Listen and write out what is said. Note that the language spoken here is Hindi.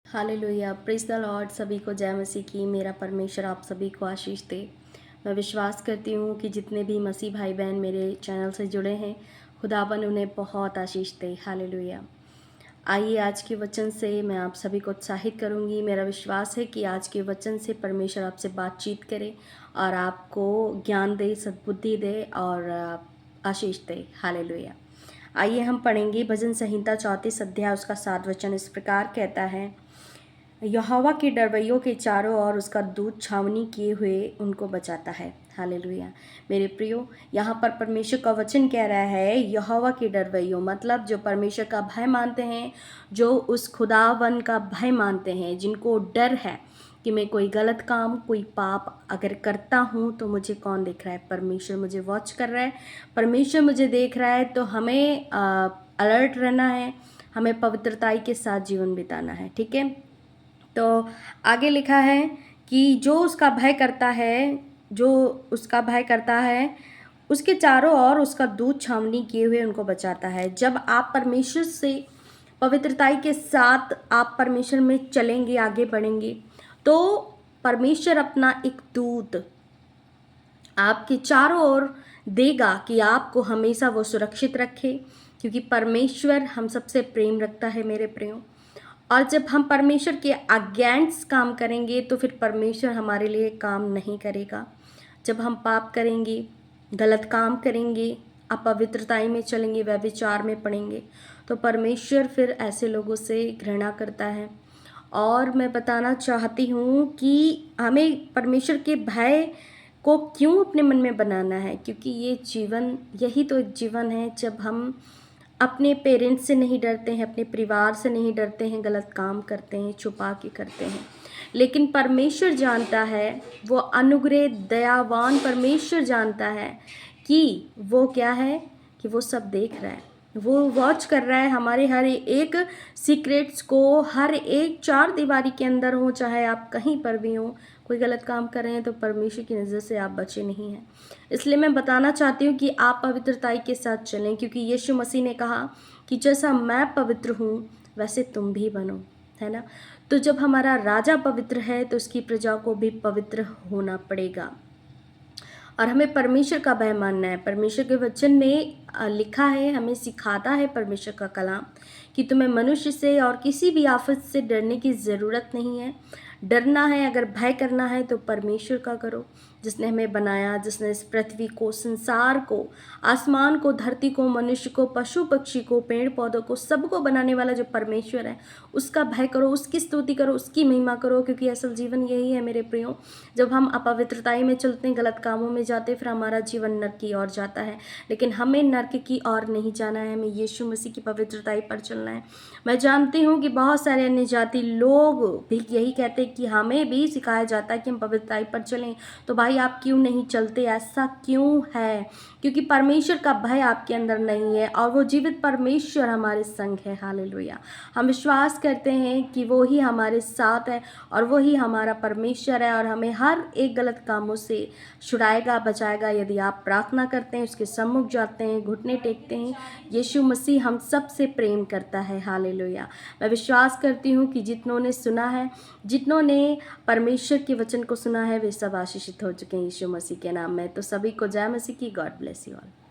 Hallelujah, praise the Lord. सभी को जय मसीह की। मेरा परमेश्वर आप सभी को आशीष दे। मैं विश्वास करती हूँ कि जितने भी मसीह भाई बहन मेरे चैनल से जुड़े हैं, खुदावन उन्हें बहुत आशीष दे। हालेलुया। आइए आज के वचन से मैं आप सभी को उत्साहित करूँगी। मेरा विश्वास है कि आज के वचन से परमेश्वर आपसे बातचीत करे और आपको ज्ञान दे, सद्बुद्धि दे और आशीष दे। हालेलुया। आइए हम पढ़ेंगे भजन संहिता 34 अध्याय उसका 7 वचन इस प्रकार कहता है, यहोवा के डरवैयों के चारों ओर उसका दूत छावनी किए हुए उनको बचाता है। हालेलुया। मेरे प्रियो, यहाँ पर परमेश्वर का वचन कह रहा है यहोवा के डरवैयों, मतलब जो परमेश्वर का भय मानते हैं, जो उस खुदावन का भय मानते हैं, जिनको डर है कि मैं कोई गलत काम, कोई पाप अगर करता हूँ तो मुझे कौन देख रहा है। परमेश्वर मुझे वॉच कर रहा है, परमेश्वर मुझे देख रहा है। तो हमें अलर्ट रहना है, हमें पवित्रताई के साथ जीवन बिताना है। ठीक है। तो आगे लिखा है कि जो उसका भय करता है, जो उसका भय करता है, उसके चारों ओर उसका दूत छावनी किए हुए उनको बचाता है। जब आप परमेश्वर से पवित्रताई के साथ आप परमेश्वर में चलेंगे, आगे बढ़ेंगे, तो परमेश्वर अपना एक दूत आपके चारों ओर देगा कि आपको हमेशा वो सुरक्षित रखे, क्योंकि परमेश्वर हम सबसे प्रेम रखता है मेरे प्रियो। और जब हम परमेश्वर के अगेंस्ट काम करेंगे तो फिर परमेश्वर हमारे लिए काम नहीं करेगा। जब हम पाप करेंगे, गलत काम करेंगे, अपवित्रताई में चलेंगे, व्यभिचार में पड़ेंगे, तो परमेश्वर फिर ऐसे लोगों से घृणा करता है। और मैं बताना चाहती हूँ कि हमें परमेश्वर के भय को क्यों अपने मन में बनाना है, क्योंकि ये जीवन, यही तो एक जीवन है जब हम अपने पेरेंट्स से नहीं डरते हैं, अपने परिवार से नहीं डरते हैं, गलत काम करते हैं, छुपा के करते हैं। लेकिन परमेश्वर जानता है, वो अनुग्रह दयावान परमेश्वर जानता है कि वो क्या है, कि वो सब देख रहा है, वो वॉच कर रहा है हमारे हर एक सीक्रेट्स को। हर एक चार दीवारी के अंदर हो, चाहे आप कहीं पर भी हो, कोई गलत काम कर रहे हैं तो परमेश्वर की नज़र से आप बचे नहीं हैं। इसलिए मैं बताना चाहती हूँ कि आप पवित्रताई के साथ चलें, क्योंकि यीशु मसीह ने कहा कि जैसा मैं पवित्र हूँ वैसे तुम भी बनो, है ना। तो जब हमारा राजा पवित्र है तो उसकी प्रजा को भी पवित्र होना पड़ेगा और हमें परमेश्वर का भय मानना है। परमेश्वर के वचन में लिखा है, हमें सिखाता है परमेश्वर का कलाम कि तुम्हें मनुष्य से और किसी भी आफत से डरने की ज़रूरत नहीं है। डरना है, अगर भय करना है तो परमेश्वर का करो, जिसने हमें बनाया, जिसने इस पृथ्वी को, संसार को, आसमान को, धरती को, मनुष्य को, पशु पक्षी को, पेड़ पौधों को, सबको बनाने वाला जो परमेश्वर है, उसका भय करो, उसकी स्तुति करो, उसकी महिमा करो, क्योंकि असल जीवन यही है मेरे प्रियो। जब हम अपवित्रताई में चलते हैं, गलत कामों में जाते हैं, फिर हमारा जीवन नर्क की ओर जाता है। लेकिन हमें नर्क की ओर नहीं जाना है, हमें यीशु मसीह की पवित्रताई पर चलना है। मैं जानती हूँ कि बहुत सारे अन्य जाति लोग भी यही कहते हैं कि हमें भी सिखाया जाता है कि हम पवित्रताई पर चलें। तो भाई आप क्यों नहीं चलते? ऐसा क्यों है? क्योंकि परमेश्वर का भय आपके अंदर नहीं है और वो जीवित परमेश्वर हमारे संग है। हालेलुया। हम विश्वास करते हैं कि वो ही हमारे साथ है और वो ही हमारा परमेश्वर है और हमें हर एक गलत कामों से छुड़ाएगा, बचाएगा, यदि आप प्रार्थना करते हैं, उसके सम्मुख जाते हैं, घुटने टेकते हैं। यीशु मसीह हम सब से प्रेम करता है। हालेलुया। मैं विश्वास करती हूँ कि जितनों ने सुना है, जितनों ने परमेश्वर के वचन को सुना है, वे सब आशीषित हो चुके हैं यीशु मसीह के नाम में। तो सभी को जय मसीह की। God bless you all.